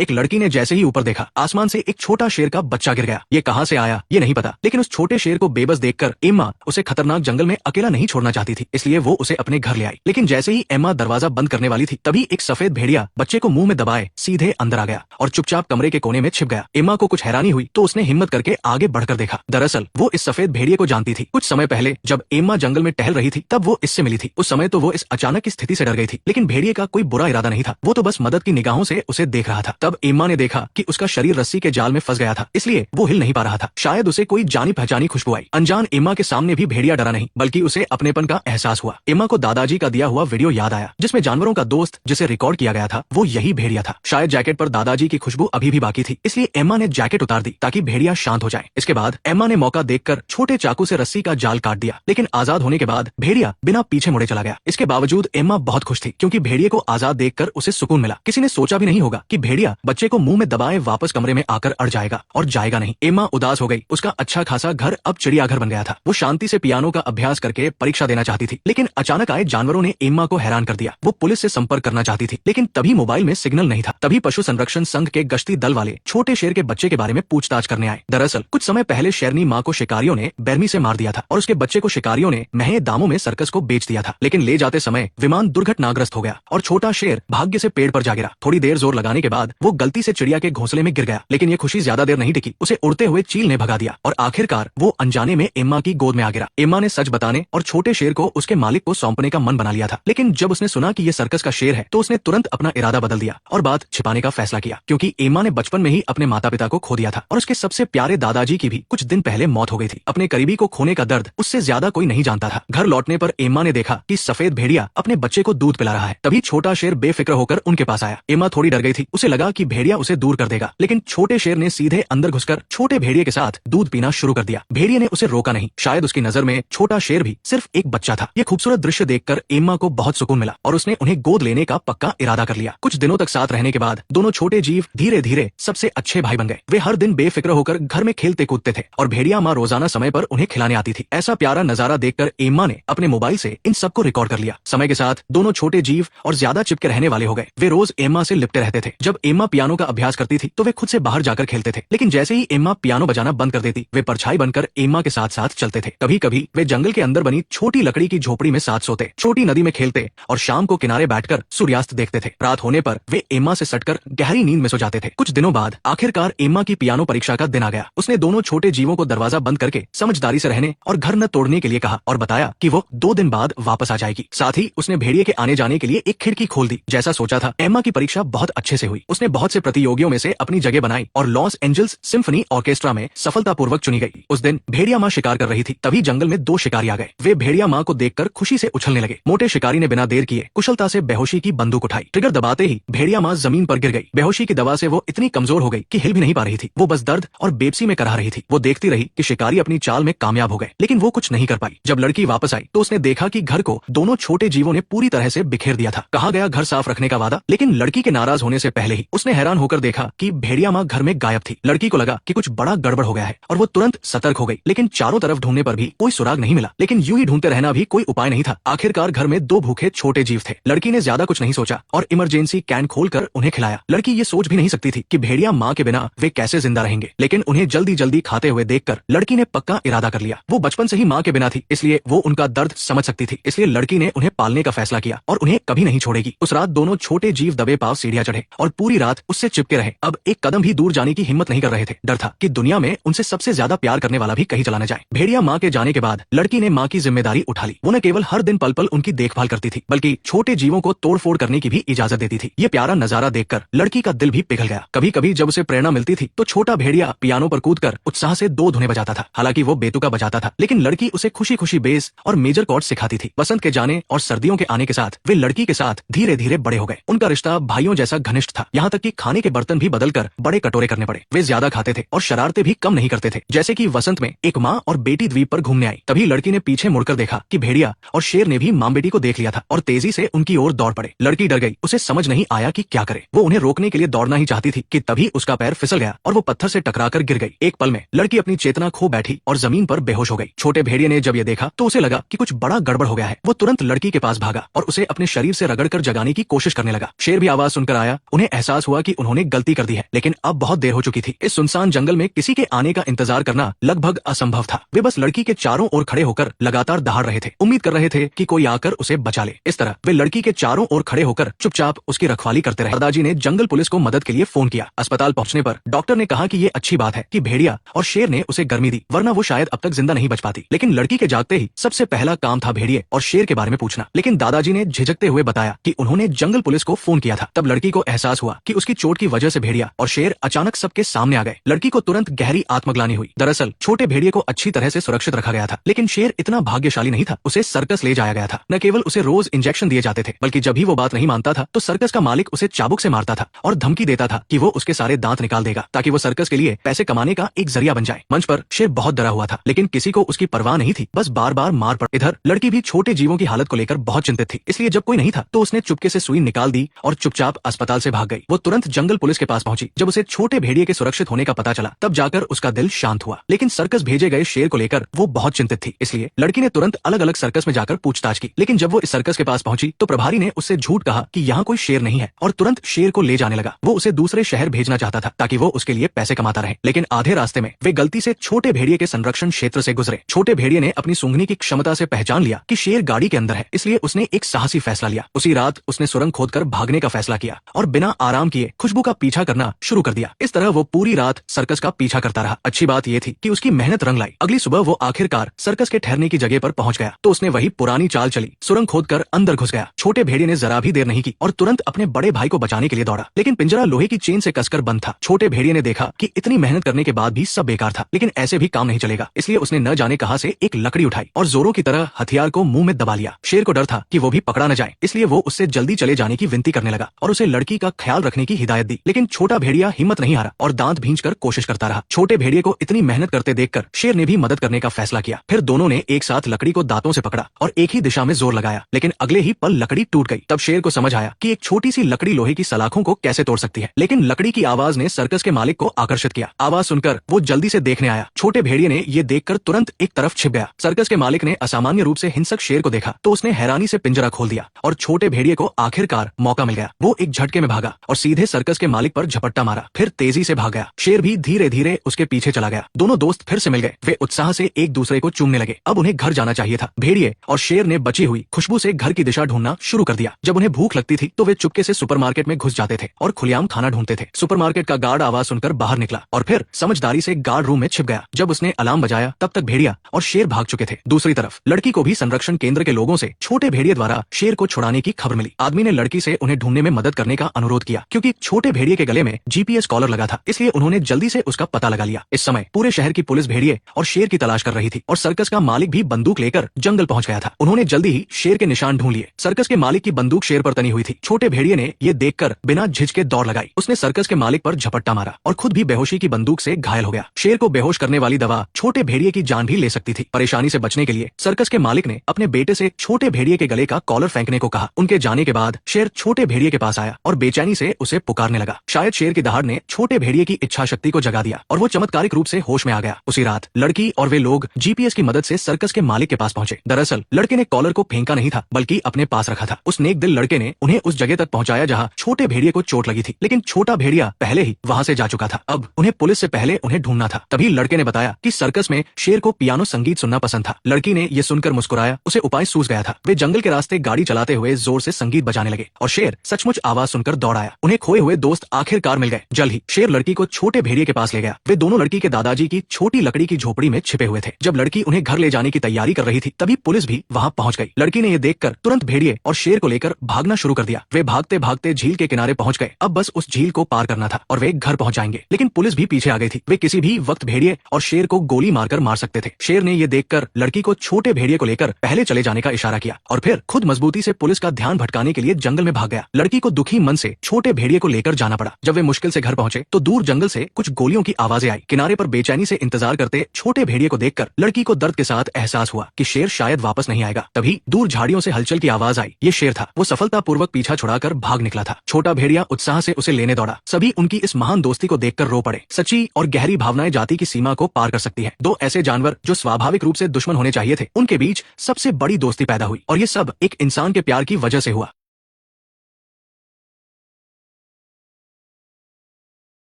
एक लड़की ने जैसे ही ऊपर देखा, आसमान से एक छोटा शेर का बच्चा गिर गया। ये कहां से आया ये नहीं पता, लेकिन उस छोटे शेर को बेबस देखकर एम्मा उसे खतरनाक जंगल में अकेला नहीं छोड़ना चाहती थी, इसलिए वो उसे अपने घर ले आई। लेकिन जैसे ही एम्मा दरवाजा बंद करने वाली थी, तभी एक सफेद भेड़िया बच्चे को मुंह में दबाए सीधे अंदर आ गया और चुपचाप कमरे के कोने में छिप गया। एम्मा को कुछ हैरानी हुई तो उसने हिम्मत करके आगे बढ़कर देखा। दरअसल वो इस सफेद भेड़िए को जानती थी। कुछ समय पहले जब एम्मा जंगल में टहल रही थी, तब वो इससे मिली थी। उस समय तो वो इस अचानक की स्थिति से डर गई थी, लेकिन भेड़िए का कोई बुरा इरादा नहीं था। वो तो बस मदद की निगाहों से उसे देख रहा था। तब एम्मा ने देखा कि उसका शरीर रस्सी के जाल में फंस गया था, इसलिए वो हिल नहीं पा रहा था। शायद उसे कोई जानी पहचानी खुशबू आई। अनजान एम्मा के सामने भी भेड़िया डरा नहीं, बल्कि उसे अपनेपन का एहसास हुआ। एम्मा को दादाजी का दिया हुआ वीडियो याद आया, जिसमें जानवरों का दोस्त जिसे रिकॉर्ड किया गया था, वो यही भेड़िया था। शायद जैकेट पर दादाजी की खुशबू अभी भी बाकी थी, इसलिए एम्मा ने जैकेट उतार दी ताकि भेड़िया शांत हो जाए। इसके बाद एम्मा ने मौका देखकर छोटे चाकू से रस्सी का जाल काट दिया, लेकिन आजाद होने के बाद भेड़िया बिना पीछे मुड़े चला गया। इसके बावजूद एम्मा बहुत खुश थी, क्योंकि भेड़िए को आजाद देखकर उसे सुकून मिला। किसी ने सोचा भी नहीं होगा कि भेड़िया बच्चे को मुंह में दबाए वापस कमरे में आकर अड़ जाएगा, और जाएगा नहीं। एम्मा उदास हो गई। उसका अच्छा खासा घर अब चिड़ियाघर बन गया था। वो शांति से पियानो का अभ्यास करके परीक्षा देना चाहती थी, लेकिन अचानक आए जानवरों ने एम्मा को हैरान कर दिया। वो पुलिस से संपर्क करना चाहती थी, लेकिन तभी मोबाइल में सिग्नल नहीं था। तभी पशु संरक्षण संघ के गश्ती दल वाले छोटे शेर के बच्चे के बारे में पूछताछ करने आए। दरअसल कुछ समय पहले शेरनी माँ को शिकारियों ने बेरमी से मार दिया था, और उसके बच्चे को शिकारियों ने महंगे दामों में सर्कस को बेच दिया था। लेकिन ले जाते समय विमान दुर्घटनाग्रस्त हो गया और छोटा शेर भाग्य से पेड़ पर जा गिरा। थोड़ी देर जोर लगाने के बाद वो गलती से चिड़िया के घोंसले में गिर गया, लेकिन ये खुशी ज्यादा देर नहीं टिकी। उसे उड़ते हुए चील ने भगा दिया और आखिरकार वो अनजाने में एम्मा की गोद में आ गिरा। एम्मा ने सच बताने और छोटे शेर को उसके मालिक को सौंपने का मन बना लिया था, लेकिन जब उसने सुना कि ये सर्कस का शेर है, तो उसने तुरंत अपना इरादा बदल दिया और बात छिपाने का फैसला किया, क्योंकि एम्मा ने बचपन में ही अपने माता पिता को खो दिया था, और उसके सबसे प्यारे दादाजी की भी कुछ दिन पहले मौत हो गई थी। अपने करीबी को खोने का दर्द उससे ज्यादा कोई नहीं जानता था। घर लौटने पर एम्मा ने देखा कि सफेद भेड़िया अपने बच्चे को दूध पिला रहा है। तभी छोटा शेर बेफिक्र होकर उनके पास आया। एम्मा थोड़ी डर गई थी। उसे लगा कि भेड़िया उसे दूर कर देगा, लेकिन छोटे शेर ने सीधे अंदर घुसकर छोटे भेड़िए के साथ दूध पीना शुरू कर दिया। भेड़िए ने उसे रोका नहीं। शायद उसकी नजर में छोटा शेर भी सिर्फ एक बच्चा था। ये खूबसूरत दृश्य देखकर एम्मा को बहुत सुकून मिला और उसने उन्हें गोद लेने का पक्का इरादा कर लिया। कुछ दिनों तक साथ रहने के बाद दोनों छोटे जीव धीरे धीरे सबसे अच्छे भाई बन गए। वे हर दिन बेफिक्र होकर घर में खेलते कूदते थे, और भेड़िया माँ रोजाना समय पर उन्हें खिलाने आती थी। ऐसा प्यारा नजारा देखकर एम्मा ने अपने मोबाइल से इन सबको रिकॉर्ड कर लिया। समय के साथ दोनों छोटे जीव और ज्यादा चिपके रहने वाले हो गए। वे रोज एम्मा से लिपटे रहते थे। जब एम्मा पियानो का अभ्यास करती थी तो वे खुद से बाहर जाकर खेलते थे, लेकिन जैसे ही एम्मा पियानो बजाना बंद कर देती, वे परछाई बनकर एम्मा के साथ साथ चलते थे। कभी कभी वे जंगल के अंदर बनी छोटी लकड़ी की झोपड़ी में साथ सोते, छोटी नदी में खेलते और शाम को किनारे बैठकर सूर्यास्त देखते थे। रात होने पर वे एम्मा से सटकर गहरी नींद में सो जाते थे। कुछ दिनों बाद आखिरकार एम्मा की पियानो परीक्षा का दिन आ गया। उसने दोनों छोटे जीवों को दरवाजा बंद करके समझदारी से रहने और घर न तोड़ने के लिए कहा, और बताया कि वो 2 दिन बाद वापस आ जाएगी। साथ ही उसने भेड़िए के आने जाने के लिए एक खिड़की खोल दी। जैसा सोचा था, एम्मा की परीक्षा बहुत अच्छे से हुई। उसने बहुत से प्रतियोगियों में से अपनी जगह बनाई और लॉस एंजल्स सिम्फनी ऑर्केस्ट्रा में सफलतापूर्वक चुनी गई। उस दिन भेड़िया माँ शिकार कर रही थी, तभी जंगल में 2 शिकारी आ गए। वे भेड़िया माँ को देखकर खुशी से उछलने लगे। मोटे शिकारी ने बिना देर किए कुशलता से बेहोशी की बंदूक उठाई। ट्रिगर दबाते ही भेड़िया माँ जमीन पर गिर गई। बेहोशी की दवा से वो इतनी कमजोर हो गई कि हिल भी नहीं पा रही थी। वो बस दर्द और बेबसी में कराह रही थी। वो देखती रही कि शिकारी अपनी चाल में कामयाब हो गए, लेकिन वो कुछ नहीं कर पाई। जब लड़की वापस आई तो उसने देखा कि घर को दोनों छोटे जीवों ने पूरी तरह से बिखेर दिया था। कहा गया घर साफ रखने का वादा, लेकिन लड़की के नाराज होने से पहले ही उसने हैरान होकर देखा कि भेड़िया माँ घर में गायब थी। लड़की को लगा कि कुछ बड़ा गड़बड़ हो गया है और वो तुरंत सतर्क हो गई, लेकिन चारों तरफ ढूंढने पर भी कोई सुराग नहीं मिला। लेकिन यूं ही ढूंढते रहना भी कोई उपाय नहीं था। आखिरकार घर में 2 भूखे छोटे जीव थे। लड़की ने ज्यादा कुछ नहीं सोचा और इमरजेंसी कैन खोलकर उन्हें खिलाया। लड़की ये सोच भी नहीं सकती थी कि भेड़िया माँ के बिना वे कैसे जिंदा रहेंगे, लेकिन उन्हें जल्दी जल्दी खाते हुए देखकर लड़की ने पक्का इरादा कर लिया। वो बचपन से ही माँ के बिना थी, इसलिए वो उनका दर्द समझ सकती थी। इसलिए लड़की ने उन्हें पालने का फैसला किया और उन्हें कभी नहीं छोड़ेगी। उस रात दोनों छोटे जीव दबे पांव सीढ़ियां चढ़े और पूरी रात उससे चिपके रहे। अब एक कदम भी दूर जाने की हिम्मत नहीं कर रहे थे। डर था कि दुनिया में उनसे सबसे ज्यादा प्यार करने वाला भी कहीं चला न जाए। भेड़िया माँ के जाने के बाद लड़की ने माँ की जिम्मेदारी उठा ली। वो न केवल हर दिन पल पल उनकी देखभाल करती थी, बल्कि छोटे जीवों को तोड़फोड़ करने की भी इजाजत देती थी। ये प्यारा नजारा देखकर लड़की का दिल भी पिघल गया। कभी कभी जब उसे प्रेरणा मिलती थी तो छोटा भेड़िया पियानो पर कूदकर उत्साह से 2 धुनें बजाता था। हालांकि वो बेतुका बजाता था, लेकिन लड़की उसे खुशी खुशी बेस और मेजर कॉर्ड सिखाती थी। बसंत के जाने और सर्दियों के आने के साथ वे लड़की के साथ धीरे धीरे बड़े हो गए। उनका रिश्ता भाइयों जैसा घनिष्ठ था, यहाँ तक कि खाने के बर्तन भी बदलकर बड़े कटोरे करने पड़े। वे ज्यादा खाते थे और शरारतें भी कम नहीं करते थे। जैसे कि वसंत में एक माँ और बेटी द्वीप पर घूमने आई, तभी लड़की ने पीछे मुड़कर देखा कि भेड़िया और शेर ने भी माँ बेटी को देख लिया था और तेजी से उनकी ओर दौड़ पड़े। लड़की डर गई। उसे समझ नहीं आया कि क्या करे। वो उन्हें रोकने के लिए दौड़ना ही चाहती थी कि तभी उसका पैर फिसल गया और वो पत्थर से टकराकर गिर गई। एक पल में लड़की अपनी चेतना खो बैठी और जमीन पर बेहोश हो गई। छोटे भेड़िए ने जब ये देखा तो उसे लगा कि कुछ बड़ा गड़बड़ हो गया है। वो तुरंत लड़की के पास भागा और उसे अपने शरीर से रगड़कर जगाने की कोशिश करने लगा। शेर भी आवाज सुनकर आया। उन्हें एहसास हुआ हुआ कि उन्होंने गलती कर दी है, लेकिन अब बहुत देर हो चुकी थी। इस सुनसान जंगल में किसी के आने का इंतजार करना लगभग असंभव था। वे बस लड़की के चारों ओर खड़े होकर लगातार दहाड़ रहे थे, उम्मीद कर रहे थे कि कोई आकर उसे बचा ले। इस तरह वे लड़की के चारों ओर खड़े होकर चुपचाप उसकी रखवाली करते रहे। दादाजी ने जंगल पुलिस को मदद के लिए फोन किया। अस्पताल पहुंचने पर डॉक्टर ने कहा कि ये अच्छी बात है कि भेड़िया और शेर ने उसे गर्मी दी, वरना वो शायद अब तक जिंदा नहीं बच पाती। लेकिन लड़की के जागते ही सबसे पहला काम था भेड़िए और शेर के बारे में पूछना। लेकिन दादाजी ने झिझकते हुए बताया कि उन्होंने जंगल पुलिस को फोन किया था। तब लड़की को एहसास हुआ कि उसकी चोट की वजह से भेड़िया और शेर अचानक सबके सामने आ गए। लड़की को तुरंत गहरी आत्मग्लानि हुई। दरअसल छोटे भेड़िए को अच्छी तरह से सुरक्षित रखा गया था, लेकिन शेर इतना भाग्यशाली नहीं था। उसे सर्कस ले जाया गया था। न केवल उसे रोज इंजेक्शन दिए जाते थे, बल्कि जब भी वो बात नहीं मानता था तो सर्कस का मालिक उसे चाबुक से मारता था और धमकी देता था कि वो उसके सारे दांत निकाल देगा, ताकि वो सर्कस के लिए पैसे कमाने का एक जरिया बन जाए। मंच पर शेर बहुत डरा हुआ था, लेकिन किसी को उसकी परवाह नहीं थी, बस बार बार मार पड़। इधर लड़की भी छोटे जीवों की हालत को लेकर बहुत चिंतित थी, इसलिए जब कोई नहीं था तो उसने चुपके से सुई निकाल दी और चुपचाप अस्पताल से भाग गई। वो तुरंत जंगल पुलिस के पास पहुंची। जब उसे छोटे भेड़िए के सुरक्षित होने का पता चला, तब जाकर उसका दिल शांत हुआ। लेकिन सर्कस भेजे गए शेर को लेकर वो बहुत चिंतित थी, इसलिए लड़की ने तुरंत अलग अलग सर्कस में जाकर पूछताछ की। लेकिन जब वो इस सर्कस के पास पहुंची तो प्रभारी ने उससे झूठ कहा कि यहाँ कोई शेर नहीं है और तुरंत शेर को ले जाने लगा। वो उसे दूसरे शहर भेजना चाहता था ताकि वो उसके लिए पैसे कमाता रहे। लेकिन आधे रास्ते में वे गलती से छोटे भेड़िए के संरक्षण क्षेत्र से गुजरे। छोटे भेड़िए ने अपनी सूंघने की क्षमता से पहचान लिया कि शेर गाड़ी के अंदर है, इसलिए उसने एक साहसी फैसला लिया। उसी रात उसने सुरंग खोदकर भागने का फैसला किया और बिना आराम किए खुशबू का पीछा करना शुरू कर दिया। इस तरह वो पूरी रात सर्कस का पीछा करता रहा। अच्छी बात यह थी कि उसकी मेहनत रंग लाई। अगली सुबह वो आखिरकार सर्कस के ठहरने की जगह पर पहुंच गया तो उसने वही पुरानी चाल चली, सुरंग खोदकर अंदर घुस गया। छोटे भेड़िए ने जरा भी देर नहीं की और तुरंत अपने बड़े भाई को बचाने के लिए दौड़ा, लेकिन पिंजरा लोहे की चेन से कसकर बंद था। छोटे भेड़िए ने देखा कि इतनी मेहनत करने के बाद भी सब बेकार था, लेकिन ऐसे भी काम नहीं चलेगा, इसलिए उसने न जाने कहां से एक लकड़ी उठाई और जोरों की तरह हथियार को मुंह में दबा लिया। शेर को डर था कि वो भी पकड़ा न जाए, इसलिए वो उससे जल्दी चले जाने की विनती करने लगा और उसे लड़की का ख्याल रखने की हिदायत दी। लेकिन छोटा भेड़िया हिम्मत नहीं हारा और दांत भींचकर कोशिश करता रहा। छोटे भेड़िए को इतनी मेहनत करते देखकर शेर ने भी मदद करने का फैसला किया। फिर दोनों ने एक साथ लकड़ी को दांतों से पकड़ा और एक ही दिशा में जोर लगाया, लेकिन अगले ही पल लकड़ी टूट गई। तब शेर को समझ आया कि एक छोटी सी लकड़ी लोहे की सलाखों को कैसे तोड़ सकती है। लेकिन लकड़ी की आवाज ने सर्कस के मालिक को आकर्षित किया। आवाज सुनकर वो जल्दी से देखने आया। छोटे भेड़िए ने ये देखकर तुरंत एक तरफ छिप गया। सर्कस के मालिक ने असामान्य रूप से हिंसक शेर को देखा तो उसने हैरानी से पिंजरा खोल दिया और छोटे भेड़िए को आखिरकार मौका मिल गया। वो एक झटके में भागा और सीधे सर्कस के मालिक पर झपट्टा मारा, फिर तेजी से भाग गया। शेर भी धीरे धीरे उसके पीछे चला गया। दोनों दोस्त फिर से मिल गए। वे उत्साह से एक दूसरे को चूमने लगे। अब उन्हें घर जाना चाहिए था। भेड़िए और शेर ने बची हुई खुशबू से घर की दिशा ढूंढना शुरू कर दिया। जब उन्हें भूख लगती थी तो वे चुपके से सुपरमार्केट में घुस जाते थे और खुलेआम खाना ढूंढते थे। सुपरमार्केट का गार्ड आवाज सुनकर बाहर निकला और फिर समझदारी से गार्ड रूम में छिप गया। जब उसने अलार्म बजाया तब तक भेड़िया और शेर भाग चुके थे। दूसरी तरफ लड़की को भी संरक्षण केंद्र के लोगों से छोटे भेड़िए द्वारा शेर को छुड़ाने की खबर मिली। आदमी ने लड़की से उन्हें ढूंढने में मदद करने का अनुरोध किया, क्योंकि छोटे भेड़िए के गले में जीपीएस कॉलर लगा था, इसलिए उन्होंने जल्दी से उसका पता लगा लिया। इस समय पूरे शहर की पुलिस भेड़िए और शेर की तलाश कर रही थी और सर्कस का मालिक भी बंदूक लेकर जंगल पहुंच गया था। उन्होंने जल्दी ही शेर के निशान ढूंढ लिए। सर्कस के मालिक की बंदूक शेर पर तनी हुई थी। छोटे भेड़िए ने ये देखकर बिना झिझके दौड़ लगाई। उसने सर्कस के मालिक पर झपट्टा मारा और खुद भी बेहोशी की बंदूक से घायल हो गया। शेर को बेहोश करने वाली दवा छोटे भेड़िए की जान भी ले सकती थी। परेशानी से बचने के लिए सर्कस के मालिक ने अपने बेटे से छोटे भेड़िए के गले का कॉलर फेंकने को कहा। उनके जाने के बाद शेर छोटे भेड़िए के पास आया और बेचैनी से उसे पुकारने लगा। शायद शेर की दहाड़ ने छोटे भेड़िए की इच्छा शक्ति को जगा दिया और वो चमत्कारिक रूप से होश में आ गया। उसी रात लड़की और वे लोग जीपीएस की मदद से सर्कस के मालिक के पास पहुंचे। दरअसल लड़के ने कॉलर को फेंका नहीं था, बल्कि अपने पास रखा था। उस नेक दिल लड़के ने उन्हें उस जगह तक पहुंचाया जहां छोटे भेड़िए को चोट लगी थी, लेकिन छोटा भेड़िया पहले ही वहां से जा चुका था। अब उन्हें पुलिस से पहले उन्हें ढूंढना था। तभी लड़के ने बताया कि सर्कस में शेर को पियानो संगीत सुनना पसंद था। लड़की ने यह सुनकर मुस्कुराया, उसे उपाय सूझ गया था। वे जंगल के रास्ते गाड़ी चलाते हुए जोर से संगीत बजाने लगे और शेर सचमुच आवाज सुनकर दौड़ आया। उन्हें खोए हुए दोस्त आखिरकार मिल गए। जल्द ही शेर लड़की को छोटे भेड़िए के पास ले गया। वे दोनों लड़की के दादाजी की छोटी लकड़ी की झोपड़ी में छिपे हुए थे। जब लड़की उन्हें घर ले जाने की तैयारी कर रही थी तभी पुलिस भी वहां पहुंच गई। लड़की ने यह देखकर तुरंत भेड़िए और शेर को लेकर भागना शुरू कर दिया। वे भागते भागते झील के किनारे पहुंच गए। अब बस उस झील को पार करना था और वे घर पहुंच जाएंगे। लेकिन पुलिस भी पीछे आ गई थी। वे किसी भी वक्त भेड़िए और शेर को गोली मारकर मार सकते थे। शेर ने यह देखकर लड़की को छोटे भेड़िए को लेकर पहले चले जाने का इशारा किया और फिर खुद मजबूती से पुलिस का ध्यान भटकाने के लिए जंगल में भाग गया। लड़की को दुखी मन से छोटे भेड़िए को लेकर जाना पड़ा। जब वे मुश्किल से घर पहुंचे तो दूर जंगल से कुछ गोलियों की आवाजें आई। किनारे पर बेचैनी से इंतजार करते छोटे भेड़िए को देखकर लड़की को दर्द के साथ एहसास हुआ कि शेर शायद वापस नहीं आएगा। तभी दूर झाड़ियों से हलचल की आवाज आई। ये शेर था। वो सफलतापूर्वक पीछा छुड़ाकर भाग निकला था। छोटा भेड़िया उत्साह से उसे लेने दौड़ा। सभी उनकी इस महान दोस्ती को देखकर रो पड़े। सच्ची और गहरी भावनाएं जाति की सीमा को पार कर सकती है। दो ऐसे जानवर जो स्वाभाविक रूप से दुश्मन होने चाहिए थे, उनके बीच सबसे बड़ी दोस्ती पैदा हुई और ये सब एक इंसान के प्यार की वजह से हुआ।